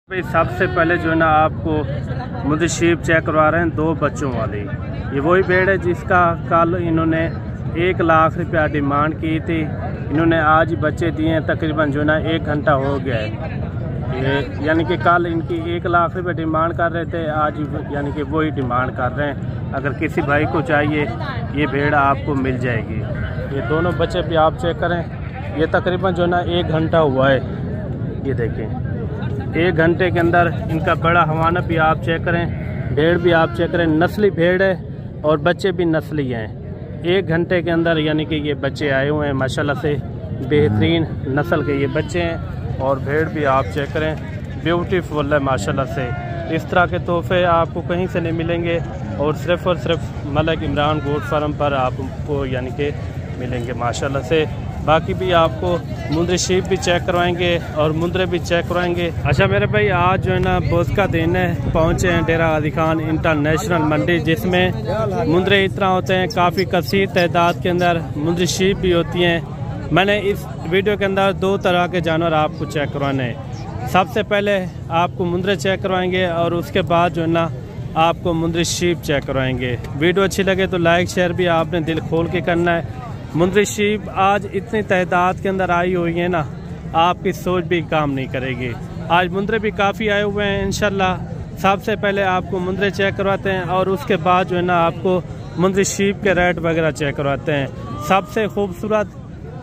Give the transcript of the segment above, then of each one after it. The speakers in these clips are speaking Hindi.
भाई सबसे पहले जो है ना आपको मुंद्री चेक करवा रहे हैं 2 बच्चों वाली। ये वही भेड़ है जिसका कल इन्होंने 1 लाख रुपया डिमांड की थी। इन्होंने आज बच्चे दिए हैं, तकरीबन जो है ना 1 घंटा हो गया है। ये यानी कि कल इनकी 1 लाख रुपये डिमांड कर रहे थे, आज यानी कि वही डिमांड कर रहे हैं। अगर किसी भाई को चाहिए ये भेड़ आपको मिल जाएगी। ये दोनों बच्चे भी आप चेक करें, ये तकरीबन जो है ना 1 घंटा हुआ है। ये देखें 1 घंटे के अंदर इनका बड़ा हवाना भी आप चेक करें, भेड़ भी आप चेक करें। नस्ली भेड़ है और बच्चे भी नस्ली हैं। 1 घंटे के अंदर यानी कि ये बच्चे आए हुए हैं, माशाल्लाह से बेहतरीन नस्ल के ये बच्चे हैं। और भेड़ भी आप चेक करें, ब्यूटीफुल है माशाल्लाह से। इस तरह के तोहफे आपको कहीं से नहीं मिलेंगे और सिर्फ मलिक इमरान गोट फार्म पर आपको यानी कि मिलेंगे माशाल्लाह से। बाकी भी आपको मुंद्री भी चेक करवाएंगे और मुंद्रे भी चेक करवाएंगे। अच्छा मेरे भाई, आज जो है ना बोझ का दिन है, पहुँचे हैं डेरा गाजी खान इंटरनेशनल मंडी, जिसमें मुंद्रे इतना होते हैं। काफ़ी कसीर तादाद के अंदर मुंद्री भी होती हैं। मैंने इस वीडियो के अंदर 2 तरह के जानवर आपको चेक करवाने हैं। सबसे पहले आपको मुंद्रे चेक करवाएंगे और उसके बाद जो है ना आपको मुंद्री चेक करवाएंगे। वीडियो अच्छी लगे तो लाइक शेयर भी आपने दिल खोल के करना है। मुंद्री आज इतनी तादाद के अंदर आई हुई है ना, आपकी सोच भी काम नहीं करेगी। आज मुंद्रे भी काफ़ी आए हुए हैं इंशाल्लाह। सबसे पहले आपको मुंद्रे चेक करवाते हैं और उसके बाद जो है ना आपको मुंद्री के रेट वगैरह चेक करवाते हैं। सबसे खूबसूरत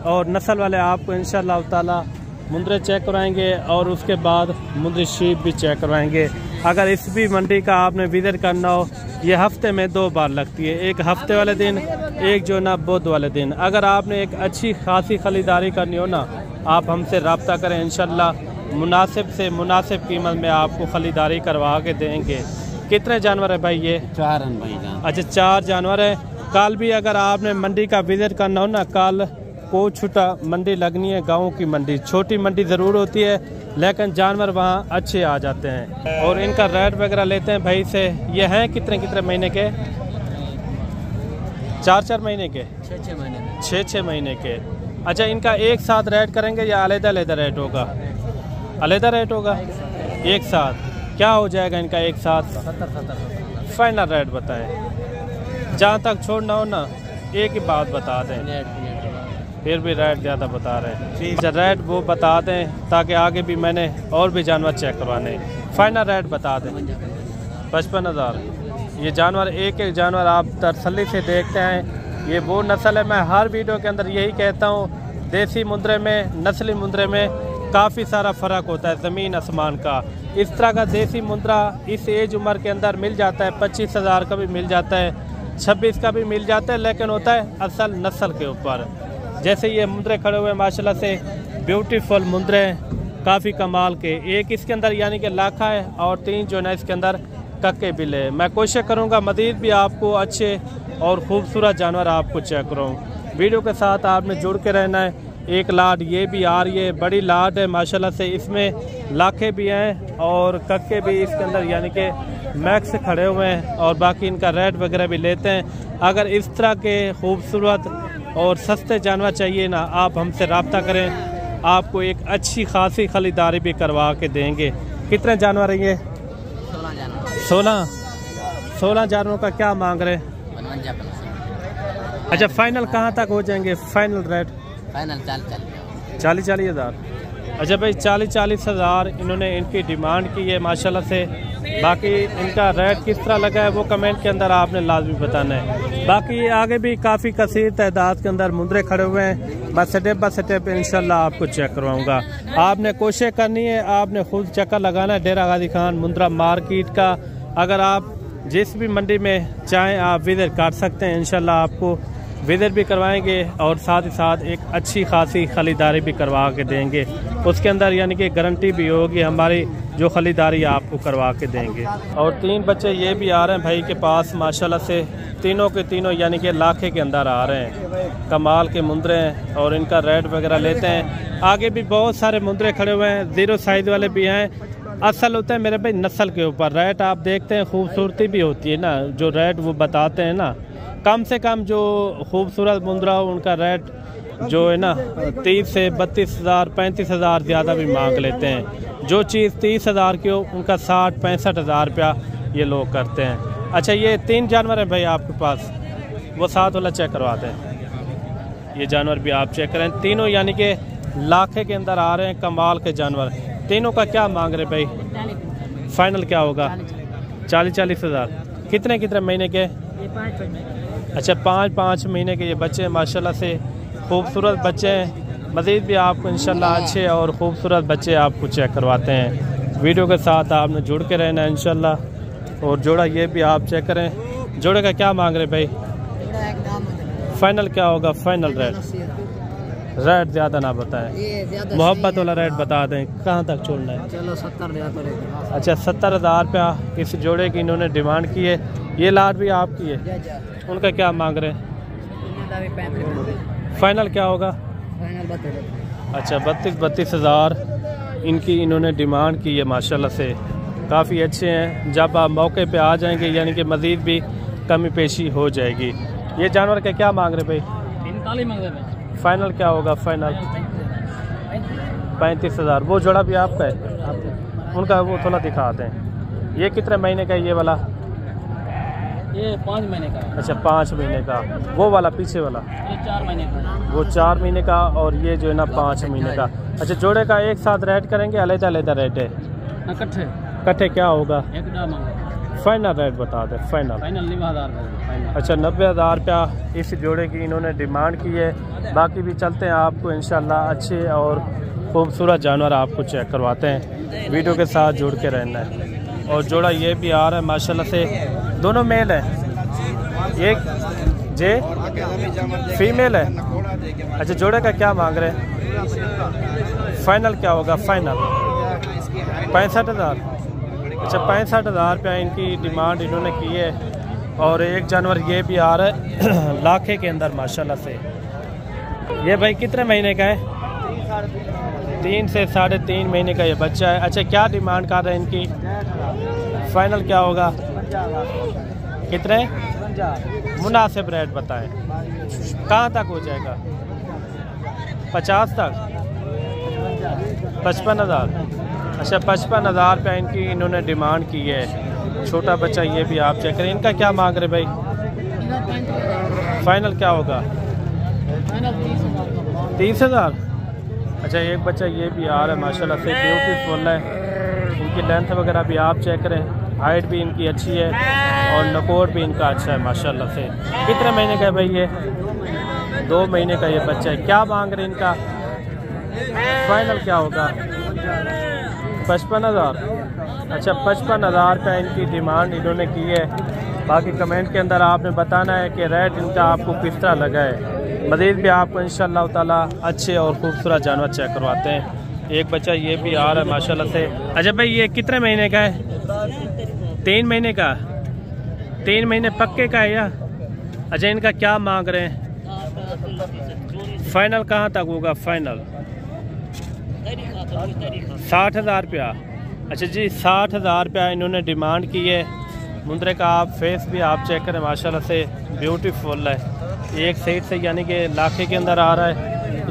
और नस्ल वाले आपको इंशाल्लाह ताला मुंद्रे चेक करवाएंगे और उसके बाद मुंद्री भी चेक करवाएंगे। अगर इस भी मंडी का आपने विजिट करना हो, ये हफ्ते में 2 बार लगती है, एक हफ्ते वाले दिन, एक जो ना बुध वाले दिन। अगर आपने एक अच्छी खासी खरीदारी करनी हो ना, आप हमसे रब्ता करें, इंशाल्लाह मुनासिब से मुनासिब कीमत में आपको खरीदारी करवा के देंगे। कितने जानवर है भाई ये? 4 हैं भाई। अच्छा 4 जानवर है। कल भी अगर आपने मंडी का विजिट करना हो ना, कल को छुटा मंडी लगनी है, गाँव की मंडी। छोटी मंडी ज़रूर होती है लेकिन जानवर वहाँ अच्छे आ जाते हैं। और इनका रेट वगैरह लेते हैं भाई से। ये हैं कितने महीने के? 4 महीने के? 6 महीने के। अच्छा इनका एक साथ रेट करेंगे या अलग-अलग रेट होगा? अलग रेट होगा एक साथ। क्या हो जाएगा इनका एक साथ? 70 फाइनल रेट बताएं। जहाँ तक छोड़ना हो ना एक ही बात बता दें, फिर भी रेट ज़्यादा बता रहे हैं। अच्छा रेट वो बता दें ताकि आगे भी मैंने और भी जानवर चेक करवाने। फाइनल रेट बता दें। 55,000। ये जानवर एक जानवर आप तसल्ली से देखते हैं। ये वो नस्ल है, मैं हर वीडियो के अंदर यही कहता हूँ, देसी मुंद्रे में नस्ली मुंद्रे में काफ़ी सारा फ़र्क होता है, ज़मीन आसमान का। इस तरह का देसी मुंद्रा इस एज उम्र के अंदर मिल जाता है, 25,000 का भी मिल जाता है, 26 का भी मिल जाता है, लेकिन होता है असल नस्ल के ऊपर। जैसे ये मुंद्रे खड़े हुए माशाल्लाह से ब्यूटीफुल मुंद्रे, काफ़ी कमाल के। एक इसके अंदर यानी कि लाखा है और 3 जो है ना इसके अंदर कक्के बिले। मैं कोशिश करूँगा मज़ीद भी आपको अच्छे और ख़ूबसूरत जानवर आपको चेक कराऊँ। वीडियो के साथ आपने जुड़ के रहना है। एक लाट ये भी आ रही है, बड़ी लाट है माशाल्लाह से। इसमें लाखे भी हैं और कक्के भी इसके अंदर यानी कि मैक्स खड़े हुए हैं। और बाकी इनका रेट वगैरह भी लेते हैं। अगर इस तरह के खूबसूरत और सस्ते जानवर चाहिए ना, आप हमसे रब्ता करें, आपको एक अच्छी खासी खरीदारी भी करवा के देंगे। कितने जानवर हैं ये? 16 जानवरों का क्या मांग रहे हैं? अच्छा फाइनल कहाँ तक हो जाएंगे? Final rate? फाइनल 40 हज़ार। अच्छा भाई 40 हज़ार इन्होंने इनकी डिमांड की है माशाल्लाह से। बाकी इनका रेट किस तरह लगा है वो कमेंट के अंदर आपने लाजमी बताना है। बाकी आगे भी काफ़ी कसीर तादाद के अंदर मुंद्रे खड़े हुए हैं। मैं स्टेप बाय स्टेप इंशाल्लाह आपको चेक करवाऊंगा। आपने कोशिश करनी है, आपने खुद चक्कर लगाना है डेरा गाजी खान मुंद्रा मार्केट का। अगर आप जिस भी मंडी में चाहें आप विजिट कर सकते हैं। इंशाल्लाह आपको विजिट भी करवाएंगे और साथ ही साथ एक अच्छी खासी खरीदारी भी करवा के देंगे। उसके अंदर यानी कि गारंटी भी होगी हमारी, जो खरीदारी आपको करवा के देंगे। और 3 बच्चे ये भी आ रहे हैं भाई के पास माशाल्लाह से। तीनों के तीनों यानी कि लाखे के अंदर आ रहे हैं। कमाल के मुंद्रे हैं और इनका रेट वगैरह लेते हैं। आगे भी बहुत सारे मुंद्रे खड़े हुए हैं, 0 साइज़ वाले भी हैं। असल होता है मेरे भाई नस्ल के ऊपर रेट। आप देखते हैं खूबसूरती भी होती है ना, जो रेट वो बताते हैं ना, कम से कम जो खूबसूरत मुंद्रा हो उनका रेट जो है ना 30 से 32,000 35,000 ज़्यादा भी मांग लेते हैं। जो चीज़ 30,000 की हो उनका 60-65,000 रुपया ये लोग करते हैं। अच्छा, ये 3 जानवर हैं भाई आपके पास, वो साथ वाला चेक करवाते हैं। ये जानवर भी आप चेक करें, तीनों यानी कि लाखे के अंदर आ रहे हैं, कमाल के जानवर। तीनों का क्या मांग रहे भाई? फाइनल क्या होगा? 40-40 हज़ार। कितने कितने महीने के? अच्छा, 5-5 महीने के ये बच्चे हैं, माशाल्लाह से खूबसूरत बच्चे हैं। मज़ीद भी आपको इंशाल्लाह अच्छे और ख़ूबसूरत बच्चे आपको चेक करवाते हैं। वीडियो के साथ आपने जुड़ के रहना है इंशाल्लाह। और जोड़ा ये भी आप चेक करें, जोड़े का क्या मांग रहे भाई? फाइनल क्या होगा? फाइनल रेट ज़्यादा ना बताएं, मोहब्बत वाला रेट बता दें। कहाँ तक छोड़ना है? चलो 70,000। अच्छा, 70,000 रुपया इस जोड़े की इन्होंने डिमांड की है। ये लाट भी आपकी है, उनका क्या मांग रहे हैं? फाइनल क्या होगा? अच्छा, 32 हज़ार इनकी इन्होंने डिमांड की है। माशाल्लाह से काफ़ी अच्छे हैं। जब आप मौके पे आ जाएंगे यानी कि मज़ीद भी कमी पेशी हो जाएगी। ये जानवर के क्या मांग रहे भाई? फाइनल क्या होगा? फाइनल 35 हज़ार। वो जोड़ा भी आपका है, उनका वो थोड़ा दिखाते हैं। ये कितने महीने का है ये वाला? ये 5 महीने का। अच्छा, 5 महीने का। वो वाला पीछे वाला? ये 4 महीने का। वो 4 महीने का और ये जो है ना 5 महीने का। अच्छा, जोड़े का एक साथ रेट करेंगे, अलग-अलग रेट है? कट्ठे क्या होगा? फाइनल रेट बता दे। फाइनल 90,000। अच्छा, 90,000 रुपया इस जोड़े की इन्होंने डिमांड की है। बाकी भी चलते हैं, आपको इंशाल्लाह अच्छे और खूबसूरत जानवर आपको चेक करवाते हैं। वीडियो के साथ जुड़ के रहना है। और जोड़ा ये भी आ रहा है माशाल्लाह से, दोनों मेल है, एक जे फीमेल है। अच्छा, जोड़े का क्या मांग रहे हैं? फाइनल क्या होगा? फाइनल 65,000। अच्छा, 65,000 रुपया इनकी डिमांड इन्होंने की है। और एक जानवर ये भी आ रहा है लाखे के अंदर माशाल्लाह से। ये भाई कितने महीने का है? 3 से 3.5 महीने का ये बच्चा है। अच्छा, क्या डिमांड कर रहे हैं इनकी? फाइनल क्या होगा? कितने? मुनासिब रेट बताएं, कहाँ तक हो जाएगा? 50 तक? 55,000। अच्छा, 55,000 रुपया इनकी इन्होंने डिमांड की है। छोटा बच्चा ये भी आप चेक करें। इनका क्या मांग रहे भाई? फाइनल क्या होगा? 30,000। अच्छा, एक बच्चा ये भी आ रहा है माशाल्लाह से, ब्यूटीफुल है। इनकी लेंथ वगैरह भी आप चेक करें, हाइट भी इनकी अच्छी है और नकोट भी इनका अच्छा है माशाल्लाह से। कितने महीने का है भाई ये? 2 महीने का ये बच्चा है। क्या मांग रहे इनका? फाइनल क्या होगा? 55,000। अच्छा, 55,000 रुपया इनकी डिमांड इन्होंने की है। बाकी कमेंट के अंदर आपने बताना है कि रेट इनका आपको किस तरह लगा है। मज़ीद भी आपको इंशाअल्लाह ताला अच्छे और खूबसूरत जानवर चेक करवाते हैं। एक बच्चा ये भी आ रहा है माशाल्लाह से। अच्छा भाई, ये कितने महीने का है? 3 महीने का। 3 महीने पक्के का है या? अच्छा, इनका क्या मांग रहे हैं? फाइनल कहाँ तक होगा? फाइनल 60,000 रुपया। अच्छा जी, 60,000 रुपया इन्होंने डिमांड की है। मुंदरे का आप फेस भी आप चेक करें, माशाल्लाह से ब्यूटीफुल है। एक सीट से यानी कि लाखे के अंदर आ रहा है,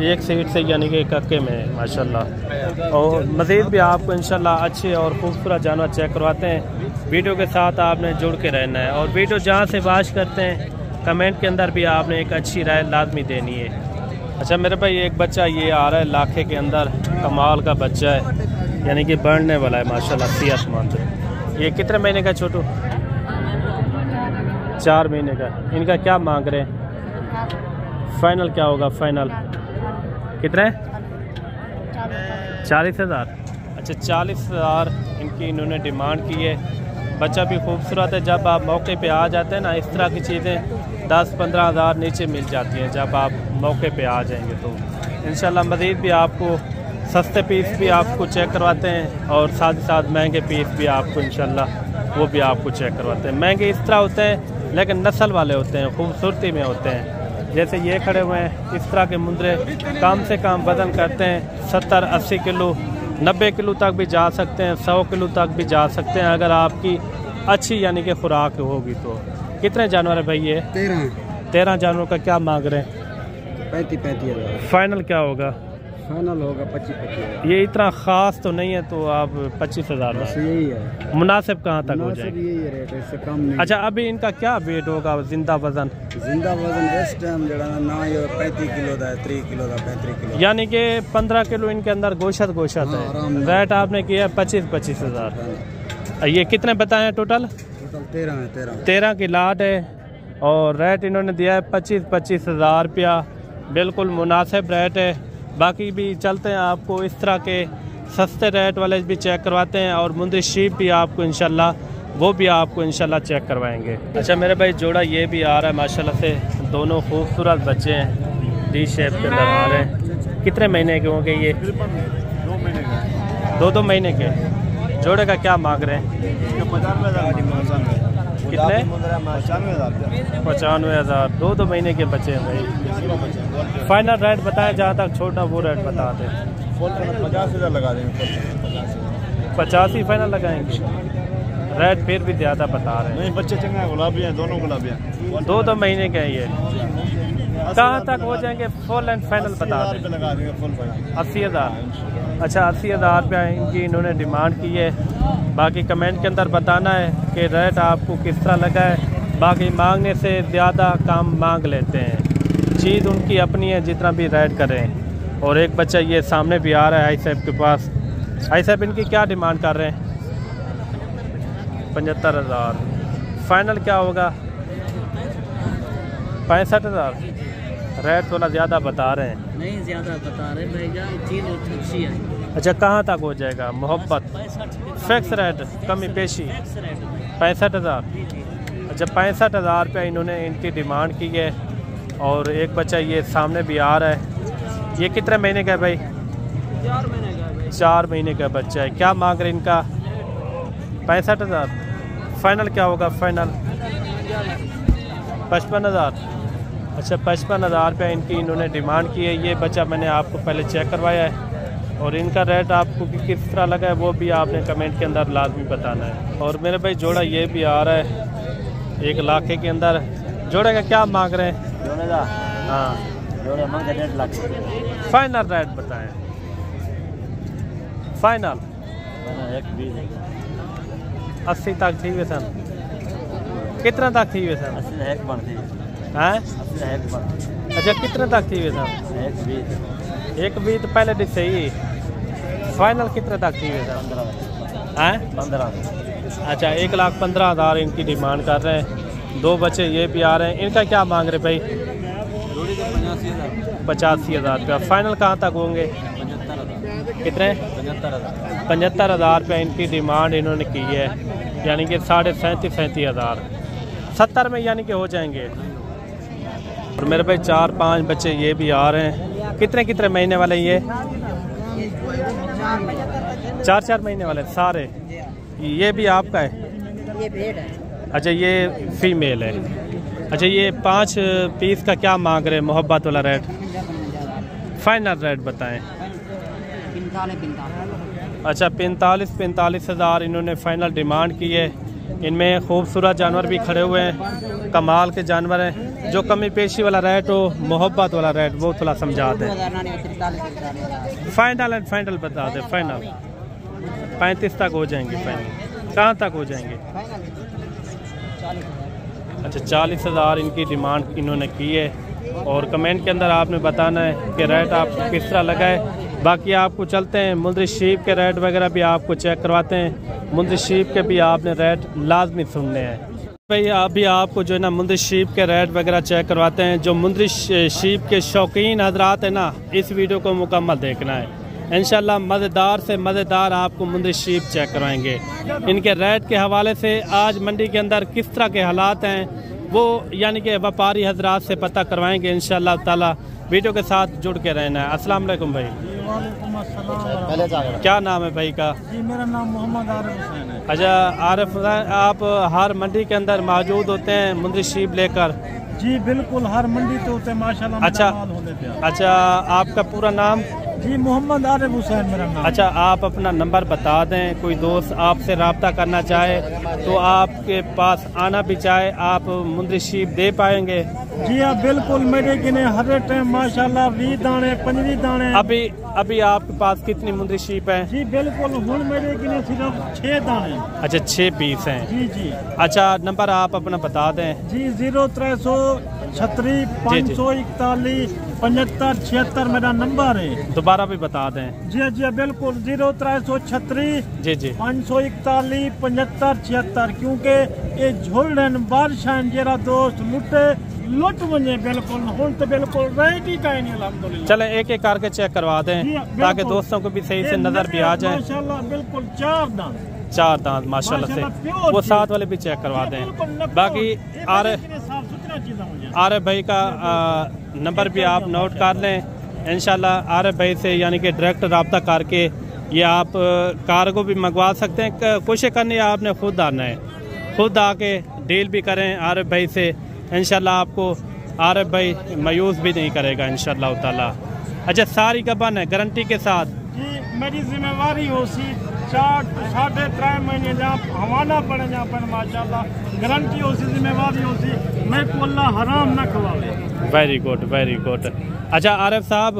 एक सीट से यानी कि कक्के में माशाल्लाह। और मज़ीद भी आपको इंशाल्लाह अच्छे और खूबसूरत जानवर चेक करवाते हैं। वीडियो के साथ आपने जुड़ के रहना है। और वीडियो जहाँ से वाच करते हैं कमेंट के अंदर भी आपने एक अच्छी राय लाजमी देनी है। अच्छा मेरे भाई, एक बच्चा ये आ रहा है लाखे के अंदर, कमाल का बच्चा है, यानी कि बढ़ने वाला है माशाल्लाह, सेहतमंद। ये कितने महीने का छोटू? 4 महीने का। इनका क्या मांग रहे हैं? फाइनल क्या होगा? फाइनल कितने? 40,000। अच्छा, 40,000 इनकी इन्होंने डिमांड की है। बच्चा भी खूबसूरत है। जब आप मौके पे आ जाते हैं ना, इस तरह की चीज़ें 10-15 हज़ार नीचे मिल जाती हैं जब आप मौके पे आ जाएंगे। तो इंशाल्लाह मज़ीद भी आपको सस्ते पीस भी आपको चेक करवाते हैं और साथ ही साथ महंगे पीस भी आपको इंशाल्लाह वो भी आपको चेक करवाते हैं। महंगे इस तरह होते हैं लेकिन नस्ल वाले होते हैं, खूबसूरती में होते हैं। जैसे ये खड़े हुए हैं, इस तरह के मुंदरे कम से कम वज़न करते हैं 70-80 किलो, 90 किलो तक भी जा सकते हैं, 100 किलो तक भी जा सकते हैं अगर आपकी अच्छी यानी कि खुराक होगी तो। कितने जानवर है भाई ये? 13 जानवरों का क्या मांग रहे हैं? 35,000 फाइनल क्या होगा? फाइनल होगा 25,000। ये इतना ख़ास तो नहीं है, तो आप 25,000 बस यही है। मुनासिब कहाँ तक हो मुनासिब जाएगी? यही है रेट, इससे कम नहीं। अच्छा, अभी इनका क्या वेट होगा जिंदा वजन? जिंदा वजन इस टाइम जड़ा ना ये 35 किलो का है, 3 किलो का, 35 किलो, यानी कि 15 किलो इनके अंदर गोशत हाँ, है। आराम से। रेट आपने किया 25,000। ये कितने बताए हैं टोटल? टोटल 13 है। 13 की लाट है और रेट इन्होंने दिया है 25,000 रुपया। बिल्कुल मुनासिब रेट है। बाकी भी चलते हैं, आपको इस तरह के सस्ते रेट वाले भी चेक करवाते हैं और मुंदरी शीप भी आपको इंशाल्लाह वो भी आपको इंशाल्लाह चेक करवाएंगे। अच्छा मेरे भाई, जोड़ा ये भी आ रहा है माशाल्लाह से, दोनों खूबसूरत बच्चे हैं, डी शेप के अंदर आ रहे हैं। कितने महीने के होंगे ये? 2 महीने का। 2 महीने के। जोड़े का क्या मांग रहे हैं? 95,000। कितने? 95,000। 95,000। 2 महीने के बच्चे हैं भाई। फाइनल रेट बताए, जहाँ तक छोटा वो रेट बता दें। 50,000 लगा देंगे। 50 ही फाइनल लगाएंगे। रेट फिर भी ज़्यादा बता रहे हैं। नहीं, बच्चे चंगा है, गुलाबी हैं, दोनों गुलाबी हैं। 2 महीने के हैं ये। कहाँ तक हो जाएंगे? फुल एंड फाइनल बता दें। लगा देंगे फुल फाइनल। 80,000। अच्छा, 80,000 रुपया इनकी इन्होंने डिमांड की है। बाकी कमेंट के अंदर बताना है कि रेट आपको किस तरह लगा है। बाकी मांगने से ज़्यादा काम मांग लेते हैं, चीज़ उनकी अपनी है, जितना भी रेट करें। और एक बच्चा ये सामने भी आ रहा है आई साहब के पास। आई साहब इनकी क्या डिमांड कर रहे हैं? 75,000। फाइनल क्या होगा? 65,000। रेट थोड़ा ज़्यादा बता रहे हैं। नहीं ज़्यादा बता रहे भैया, चीज़ अच्छी है। अच्छा, कहाँ तक हो जाएगा? मोहब्बत फिक्स रेट, कमी पेशी 65,000। अच्छा, 65,000 रुपया इन्होंने इनकी डिमांड की है। और एक बच्चा ये सामने भी आ रहा है। ये कितने महीने का है भाई? 4 महीने का है भाई। 4 महीने का बच्चा है। क्या मांग रहे इनका? 65,000। फाइनल क्या होगा? फाइनल 55,000। अच्छा, 55,000 रुपया इनकी इन्होंने डिमांड की है। ये बच्चा मैंने आपको पहले चेक करवाया है और इनका रेट आपको किस तरह लगा है वो भी आपने कमेंट के अंदर लाजमी बताना है। और मेरे भाई जोड़ा ये भी आ रहा है 1 लाख के अंदर। जोड़े का क्या मांग रहे हैं? जोड़े का? हाँ, जोड़े मांग 1.5 लाख। फाइनल रेट बताएं। फाइनल 80 तक थी वे सन। कितना तक थी वे सन? 80 एक बनती है। हैं? 80 एक बनती। अच्छा, कितने तक थी वे सन? 1 भी तो पहले डिस सही। फाइनल कितने तक थी वे सन? 15। अच्छा, 1,15,000 इनकी डिमांड कर रहे हैं। 2 बच्चे ये भी आ रहे हैं। इनका क्या मांग रहे भाई? जोड़ी का 85,000। 85,000 रुपया। फाइनल कहाँ तक होंगे? 75,000। कितने? 75,000। 75,000 रुपया इनकी डिमांड इन्होंने की है, यानी कि 37,500। 70 में यानी कि हो जाएंगे। और मेरे भाई 4-5 बच्चे ये भी आ रहे हैं। कितने महीने वाले ये? 4 महीने वाले सारे। ये भी आपका है? ये भेड़ है। अच्छा, ये फीमेल है। अच्छा, ये 5 पीस का क्या मांग रहे हैं? मोहब्बत वाला रेट फाइनल रेट बताएं। 45,000। अच्छा, 45,000 इन्होंने फाइनल डिमांड की है। इनमें खूबसूरत जानवर भी खड़े हुए हैं, कमाल के जानवर हैं। जो कमी पेशी वाला रेट हो, मोहब्बत वाला रेट, वो थोड़ा समझा दें। फाइनल एंड फाइनल बता दें। फाइनल 35 तक हो जाएंगे। फाइनल कहाँ तक हो जाएंगे? अच्छा, 40,000 इनकी डिमांड इन्होंने की है। और कमेंट के अंदर आपने बताना है कि रेट आपको किस तरह लगा है। बाकी आपको चलते हैं मुंदरी शीप के रेट वगैरह भी आपको चेक करवाते हैं। मुंदरी शीप के भी आपने रेट लाजमी सुनने हैं भाई। अभी आपको जो है ना मुंदरी शीप के रेट वगैरह चेक करवाते हैं। जो मुंदरी शीप के शौकीन हजरात है ना, इस वीडियो को मुकम्मल देखना है। इंशाल्लाह मज़ेदार से मज़ेदार आपको मुंदरी शीप चेक करवाएंगे। इनके रेट के हवाले से आज मंडी के अंदर किस तरह के हालात हैं वो यानी कि व्यापारी हजरात से पता करवाएंगे इंशाल्लाह ताला। वीडियो के साथ जुड़ के रहना है। अस्सलाम वालेकुम भाई। क्या नाम है भाई का? जी, मेरा नाम मोहम्मद आरिफ हुसैन है। अच्छा आरिफ हुसैन, आप हर मंडी के अंदर मौजूद होते हैं मुंदरी शीप लेकर? जी बिल्कुल, हर मंडी तो होते हैं माशाल्लाह। अच्छा, माल होने पे। अच्छा, आपका पूरा नाम? जी मोहम्मद आरिफ हुसैन मेरा नाम। अच्छा, आप अपना नंबर बता दें, कोई दोस्त आपसे रब्ता करना चाहे तो आपके पास आना भी चाहे आप मुंदरी शीप दे पाएंगे? जी हाँ बिल्कुल, मेरे गिने हर टाइम माशाल्लाह 20 दाने 25 दाने। अभी आपके पास कितनी मुंदरी शीप है? जी बिल्कुल, हुन मेरे गिने सिर्फ 6 दाने। अच्छा, 6 पीस हैं। जी जी। अच्छा, नंबर आप अपना बता दें। जी 0336 541 75 76 मेरा नंबर है। दोबारा भी बता दें। जी जी बिल्कुल, 0336 जी जी 541 75 76, क्योंकि ये झोलन बारिशां जरा दोस्त लुट वने बिल्कुल हुन तो बिल्कुल रेट ही काई नहीं अल्हम्दुलिल्लाह। चले एक एक करके चेक करवा दें ताकि दोस्तों को भी सही से नजर भी आ जाए। माशाल्लाह बिल्कुल 4 दांत, 4 दांत माशाल्लाह से। वो साथ वाले भी चेक करवा दें। बाकी आरिफ भाई का नंबर भी आप नोट कर लें। इंशाल्लाह आरिफ भाई से यानी कि डायरेक्ट रब्ता करके ये आप कार को भी मंगवा सकते हैं। कोशिश करनी है आपने खुद आना है, खुद आके डील भी करें आरिफ भाई से। इंशाल्लाह आपको आरिफ भाई मायूस भी नहीं करेगा इंशाल्लाह ताला। अच्छा, सारी गबन है गारंटी के साथ? जी मेरी जिम्मेवारी हो सी 4.5 महीने जहाँ हवाना पड़े जहाँ पर माशाल्लाह गारंटी हो सी, जिम्मेवारी हो सी, मैं को अल्लाह हराम न खवावे। Very good very good. अच्छा आरिफ साहब,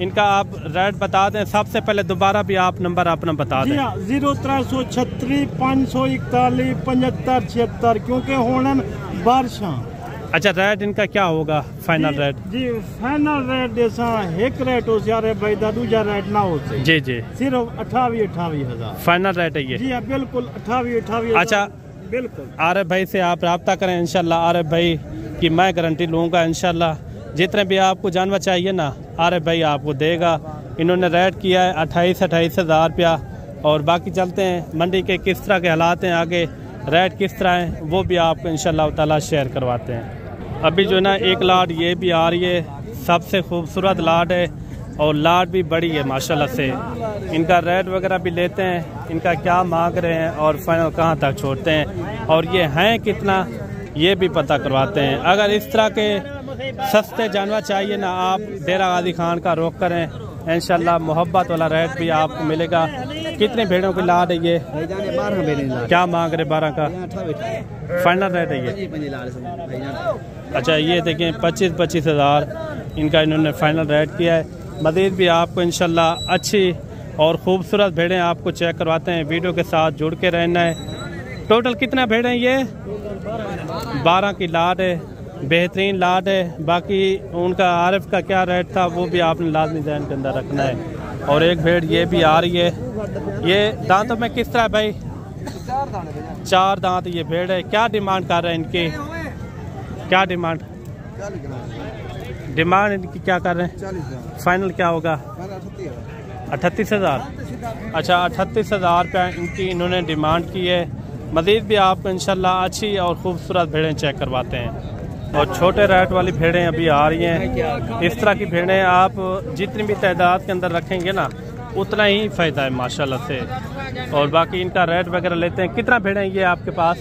इनका आप रेट बता दें। सबसे पहले दोबारा भी आप नंबर अपना बता दें। 0336 541 75 76, क्योंकि होनन बारिशां। अच्छा, रेट इनका क्या होगा फाइनल रेट? जी फाइनल रेट जैसा एक रेट हो सारे भाई दा दूजा रेट ना हो से। जी जी, सिर्फ 28 हजार फाइनल रेट है ये? जी बिल्कुल 28 अच्छा बिल्कुल। आरिफ भाई से आप रब्ता करें इंशाल्लाह। आरिफ भाई की मैं गारंटी लूँगा इंशाल्लाह। जितने भी आपको जानवर चाहिए ना आरिफ भाई आपको देगा। इन्होंने रेट किया है 28 हज़ार रुपया। और बाकी चलते हैं मंडी के किस तरह के हालात हैं, आगे रेट किस तरह है वो भी आपको इंशाल्लाह ताला शेयर करवाते हैं। अभी जो ना एक लाट ये भी आ रही है, सबसे खूबसूरत लाट है और लाट भी बड़ी है माशाल्लाह से। इनका रेट वगैरह भी लेते हैं, इनका क्या मांग रहे हैं और फाइनल कहाँ तक छोड़ते हैं और ये हैं कितना ये भी पता करवाते हैं। अगर इस तरह के सस्ते जानवर चाहिए ना आप डेरा गाजी खान का रुख करें, इंशाल्लाह मोहब्बत वाला रेट भी आपको मिलेगा। कितने भेड़ों की लाट है ये? 12 क्या मांग रहे 12 का? फाइनल रेट है ये? अच्छा, ये देखिए 25 हज़ार इनका इन्होंने फाइनल रेट किया है। मज़ीद भी आपको इंशाल्लाह अच्छी और ख़ूबसूरत भेड़ें आपको चेक करवाते हैं। वीडियो के साथ जुड़ के रहना है। टोटल कितना भेड़ें ये? 12 की लाट है, बेहतरीन लाट है। बाकी उनका आरिफ का क्या रेट था वो भी आपने लाजमी ध्यान के अंदर रखना है। और एक भेड़ ये भी आ रही है, ये दांतों में किस तरह भाई? 4 दांत ये भेड़ है। क्या डिमांड कर रहे हैं इनकी? क्या डिमांड इनकी क्या कर रहे हैं? फाइनल क्या होगा? 38 हज़ार। अच्छा, 38 हज़ार रुपया इनकी इन्होंने डिमांड की है। मज़ीद भी आपको इंशाल्लाह अच्छी और ख़ूबसूरत भेड़ें चेक करवाते हैं। और छोटे रेट वाली भेड़ें अभी आ रही हैं। इस तरह की भेड़ें आप जितनी भी तादाद के अंदर रखेंगे ना उतना ही फ़ायदा है माशाल्लाह से। और बाकी इनका रेट वगैरह लेते हैं। कितना भेड़ें ये आपके पास?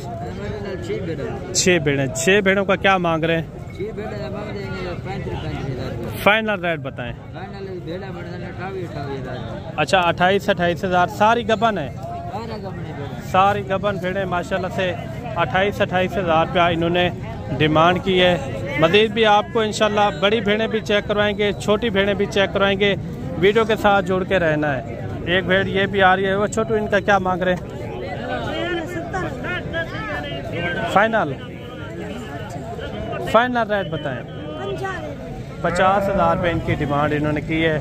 6 भेड़ें। 6 भेड़ों का क्या मांग रहे हैं? फाइनल रेट बताएं। अच्छा, 28 हज़ार। सारी गबन है? सारी गबन भेड़ें माशाल्लाह से 28 हज़ार रुपया इन्होंने डिमांड की है। मज़ीद भी आपको इंशाल्लाह बड़ी भेड़ें भी चेक करवाएंगे, छोटी भेड़ें भी चेक करवाएंगे। वीडियो के साथ जुड़ के रहना है। एक भेड़ ये भी आ रही है। वो छोटू, इनका क्या मांग रहे हैं? फाइनल रेट बताएं। 50 हज़ार रुपये इनकी डिमांड इन्होंने की है।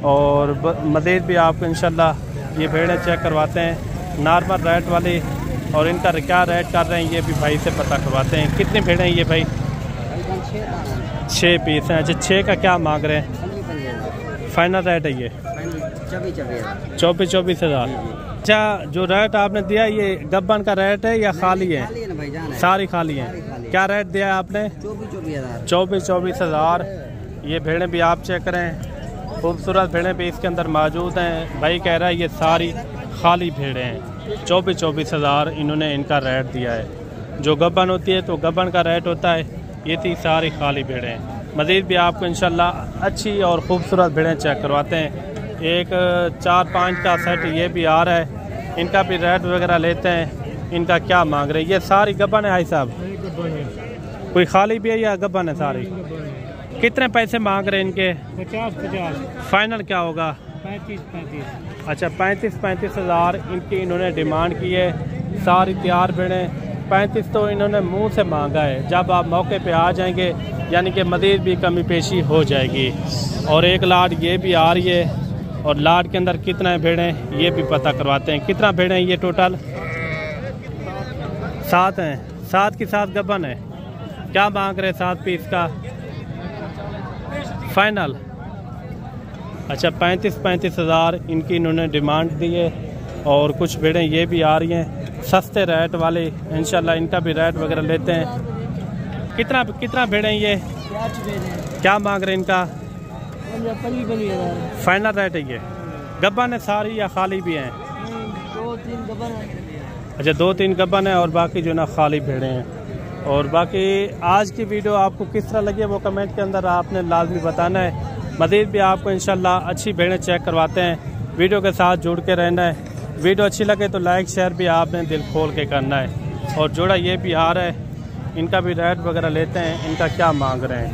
और मज़ीद भी आपको इंशाल्लाह ये भेड़ें चेक करवाते हैं नॉर्मल रेट वाली। और इनका क्या रेट कर रहे हैं ये भी भाई से पता करवाते हैं। कितनी भेड़ें ये भाई? 6 पीस हैं। अच्छा, 6 का क्या मांग रहे हैं? फाइनल रेट है ये 24 हज़ार। अच्छा, जो रेट आपने दिया ये गब्बन का रेट है या खाली है? सारी खाली हैं। क्या रेट दिया है आपने? 24 हज़ार। ये भेड़ें भी आप चेक करें, खूबसूरत भेड़ें भी इसके अंदर मौजूद हैं। भाई कह रहा है ये सारी खाली भेड़ें हैं। 24 हज़ार इन्होंने इनका रेट दिया है। जो गब्बन होती है तो गब्बन का रेट होता है। ये थी सारी खाली भेड़ें। मज़ीद भी आपको इंशाल्लाह अच्छी और ख़ूबसूरत भेड़ें चेक करवाते हैं। एक 4-5 का सेट ये भी आ रहा है। इनका भी रेट वगैरह लेते हैं, इनका क्या मांग रहे हैं। ये सारी गब्बन है भाई साहब, कोई खाली भी है या गब्बन है सारी? कितने पैसे मांग रहे हैं इनके? 50-50। फाइनल क्या होगा? 35-35। अच्छा 35 हज़ार इनकी इन्होंने डिमांड की है। सारी तैयार भेड़ें 35 तो इन्होंने मुंह से मांगा है। जब आप मौके पे आ जाएंगे यानी कि मज़ीद भी कमी पेशी हो जाएगी। और एक लाट ये भी आ रही है, और लाट के अंदर कितना भेड़ें ये भी पता करवाते हैं। कितना भेड़ें ये टोटल? 7 हैं। 7 की 7 गब्बन है। क्या मांग रहे 7 पीस का फाइनल? अच्छा 35 हज़ार इनकी इन्होंने डिमांड दी है। और कुछ भेड़ें ये भी आ रही हैं सस्ते रेट वाले, इंशाल्लाह इनका भी रेट वगैरह लेते हैं। कितना भेड़ें ये? क्या मांग रहे हैं इनका? फाइनल रेट है ये? गब्बन है सारी या खाली भी हैं? 2-3 गब्बन है। अच्छा 2-3 गब्बन है और बाकी जो ना खाली भेड़ें हैं। और बाकी आज की वीडियो आपको किस तरह लगी है वो कमेंट के अंदर आपने लाजमी बताना है। मज़ीद भी आपको इंशाल्लाह अच्छी भेड़ें चेक करवाते हैं। वीडियो के साथ जुड़ के रहना है। वीडियो अच्छी लगे तो लाइक शेयर भी आपने दिल खोल के करना है। और जोड़ा ये भी आ रहा है, इनका भी रेट वगैरह लेते हैं। इनका क्या मांग रहे हैं?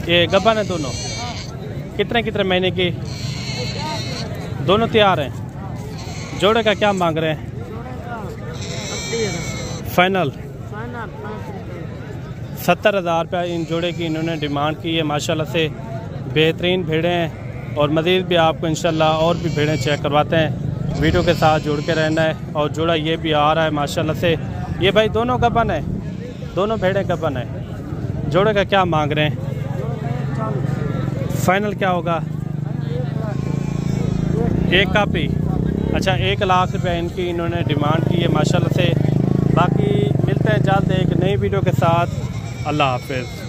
ये गब्बन है दोनों? कितने महीने की? दोनों तैयार हैं। जोड़े का क्या मांग रहे हैं? फाइनल 70 हज़ार रुपया इन जोड़े की इन्होंने डिमांड की है। माशाल्लाह से बेहतरीन भेड़ें हैं। और मज़ीद भी आपको इंशाल्लाह और भी भेड़ें चेक करवाते हैं। वीडियो के साथ जुड़ के रहना है। और जोड़ा ये भी आ रहा है माशाल्लाह से। ये भाई दोनों गब्बन है, दोनों भेड़ें गब्बन है। जोड़े का क्या मांग रहे हैं? फाइनल क्या होगा? एक कापी। अच्छा 1 लाख रुपये इनकी इन्होंने डिमांड की है माशाल्लाह से। बाकी मिलते हैं जल्द एक नई वीडियो के साथ। अल्लाह हाफिज़।